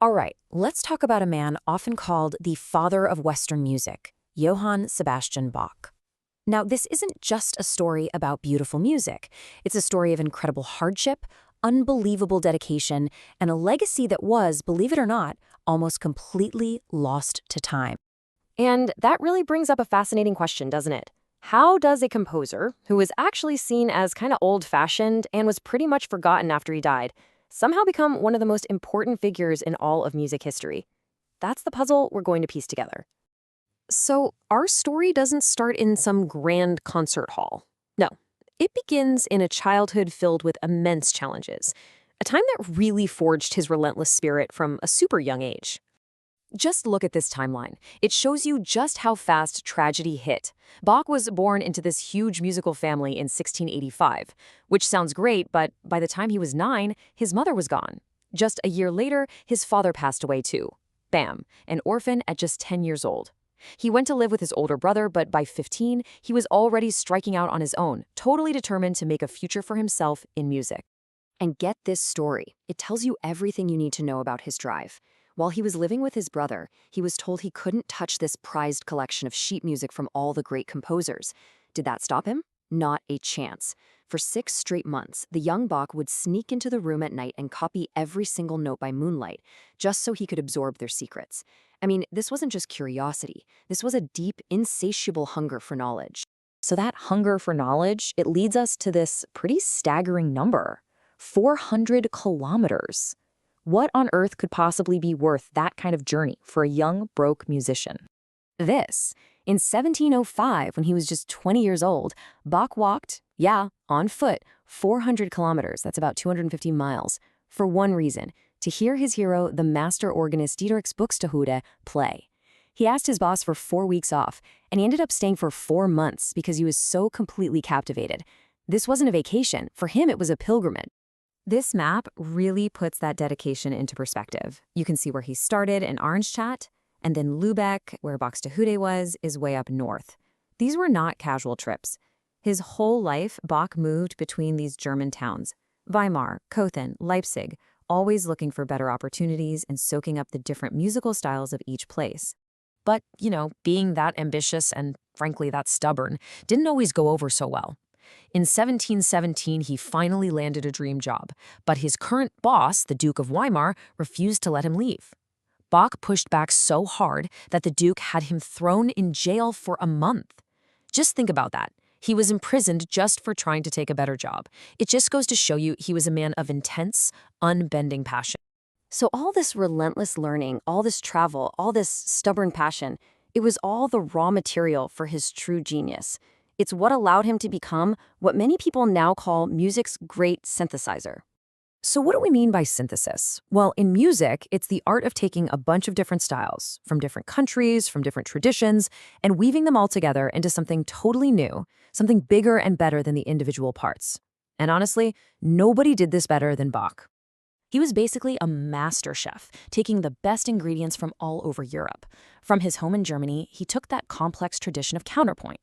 All right, let's talk about a man often called the father of Western music, Johann Sebastian Bach. Now, this isn't just a story about beautiful music. It's a story of incredible hardship, unbelievable dedication, and a legacy that was, believe it or not, almost completely lost to time. And that really brings up a fascinating question, doesn't it? How does a composer, who was actually seen as kind of old-fashioned and was pretty much forgotten after he died, somehow become one of the most important figures in all of music history? That's the puzzle we're going to piece together. So, our story doesn't start in some grand concert hall. No, it begins in a childhood filled with immense challenges, a time that really forged his relentless spirit from a super young age. Just look at this timeline. It shows you just how fast tragedy hit. Bach was born into this huge musical family in 1685, which sounds great, but by the time he was 9, his mother was gone. Just a year later, his father passed away too. Bam, an orphan at just 10 years old. He went to live with his older brother, but by 15, he was already striking out on his own, totally determined to make a future for himself in music. And get this story. It tells you everything you need to know about his drive. While he was living with his brother, he was told he couldn't touch this prized collection of sheet music from all the great composers. Did that stop him? Not a chance. For 6 straight months, the young Bach would sneak into the room at night and copy every single note by moonlight, just so he could absorb their secrets. I mean, this wasn't just curiosity. This was a deep, insatiable hunger for knowledge. So that hunger for knowledge, it leads us to this pretty staggering number: 400 kilometers. What on earth could possibly be worth that kind of journey for a young, broke musician? This, in 1705, when he was just 20 years old, Bach walked, on foot, 400 kilometers, that's about 250 miles, for one reason: to hear his hero, the master organist Dietrich Buxtehude, play. He asked his boss for 4 weeks off, and he ended up staying for 4 months because he was so completely captivated. This wasn't a vacation. For him, it was a pilgrimage. This map really puts that dedication into perspective. You can see where he started in Arnstadt, and then Lübeck, where Buxtehude was, is way up north. These were not casual trips. His whole life, Bach moved between these German towns: Weimar, Cothen, Leipzig, always looking for better opportunities and soaking up the different musical styles of each place. But, being that ambitious and, frankly, that stubborn didn't always go over so well. In 1717, he finally landed a dream job, but his current boss, the Duke of Weimar, refused to let him leave. Bach pushed back so hard that the Duke had him thrown in jail for a month. Just think about that. He was imprisoned just for trying to take a better job. It just goes to show you he was a man of intense, unbending passion. So all this relentless learning, all this travel, all this stubborn passion, it was all the raw material for his true genius. It's what allowed him to become what many people now call music's great synthesizer. So what do we mean by synthesis? Well, in music, it's the art of taking a bunch of different styles, from different countries, from different traditions, and weaving them all together into something totally new, something bigger and better than the individual parts. And honestly, nobody did this better than Bach. He was basically a master chef, taking the best ingredients from all over Europe. From his home in Germany, he took that complex tradition of counterpoint,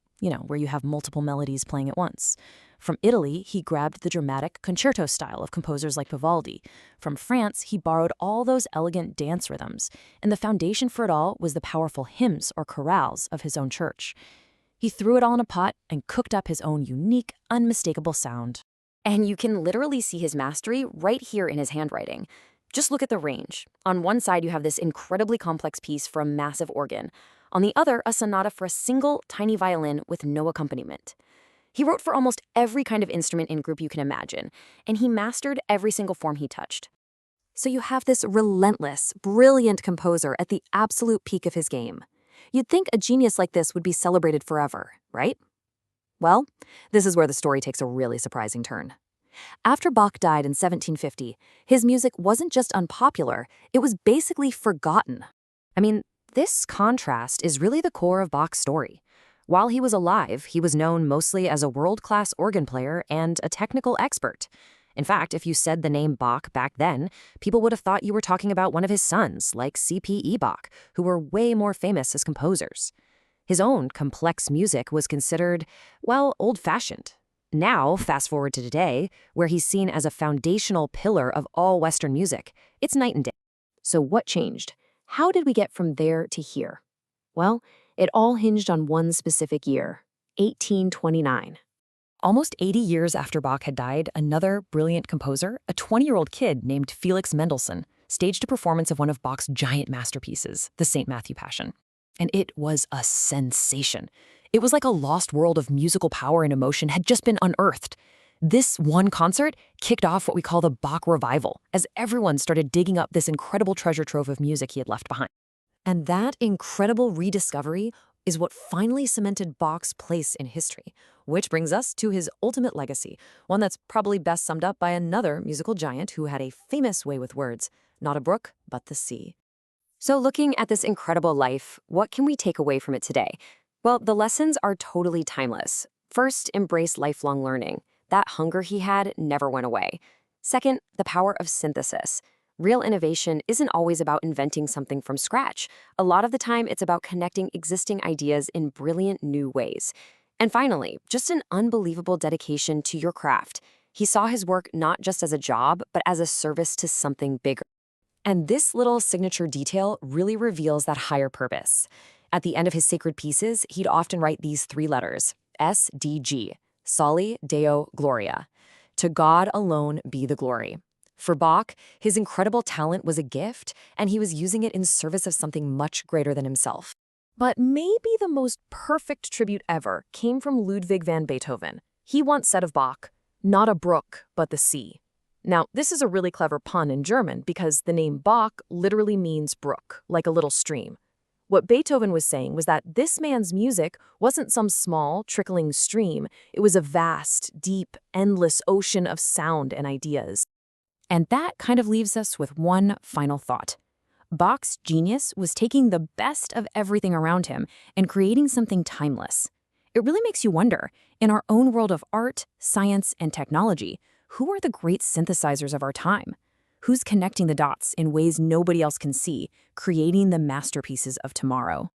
where you have multiple melodies playing at once. From Italy, he grabbed the dramatic concerto style of composers like Vivaldi. From France, he borrowed all those elegant dance rhythms, and the foundation for it all was the powerful hymns or chorales of his own church. He threw it all in a pot and cooked up his own unique, unmistakable sound. And you can literally see his mastery right here in his handwriting. Just look at the range. On one side, you have this incredibly complex piece for a massive organ. On the other, a sonata for a single tiny violin with no accompaniment. He wrote for almost every kind of instrument and group you can imagine, and he mastered every single form he touched. So you have this relentless, brilliant composer at the absolute peak of his game. You'd think a genius like this would be celebrated forever, right? Well, this is where the story takes a really surprising turn. After Bach died in 1750, his music wasn't just unpopular, it was basically forgotten. I mean, this contrast is really the core of Bach's story. While he was alive, he was known mostly as a world-class organ player and a technical expert. In fact, if you said the name Bach back then, people would have thought you were talking about one of his sons, like C.P.E. Bach, who were way more famous as composers. His own complex music was considered, old-fashioned. Now, fast forward to today, where he's seen as a foundational pillar of all Western music, it's night and day. So what changed? How did we get from there to here? Well, it all hinged on one specific year, 1829. Almost 80 years after Bach had died, another brilliant composer, a 20-year-old kid named Felix Mendelssohn, staged a performance of one of Bach's giant masterpieces, the St. Matthew Passion. And it was a sensation. It was like a lost world of musical power and emotion had just been unearthed. This one concert kicked off what we call the Bach revival, as everyone started digging up this incredible treasure trove of music he had left behind. And that incredible rediscovery is what finally cemented Bach's place in history, which brings us to his ultimate legacy, one that's probably best summed up by another musical giant who had a famous way with words, not a brook, but the sea. So looking at this incredible life, what can we take away from it today? Well, the lessons are totally timeless. First, embrace lifelong learning. That hunger he had never went away. Second, the power of synthesis. Real innovation isn't always about inventing something from scratch. A lot of the time, it's about connecting existing ideas in brilliant new ways. And finally, just an unbelievable dedication to your craft. He saw his work not just as a job, but as a service to something bigger. And this little signature detail really reveals that higher purpose. At the end of his sacred pieces, he'd often write these three letters, SDG, Soli Deo Gloria. To God alone be the glory. For Bach, his incredible talent was a gift, and he was using it in service of something much greater than himself. But maybe the most perfect tribute ever came from Ludwig van Beethoven. He once said of Bach, "Not a brook, but the sea." Now, this is a really clever pun in German because the name Bach literally means brook, like a little stream. What Beethoven was saying was that this man's music wasn't some small, trickling stream. It was a vast, deep, endless ocean of sound and ideas. And that kind of leaves us with one final thought. Bach's genius was taking the best of everything around him and creating something timeless. It really makes you wonder, in our own world of art, science, and technology, who are the great synthesizers of our time? Who's connecting the dots in ways nobody else can see, creating the masterpieces of tomorrow?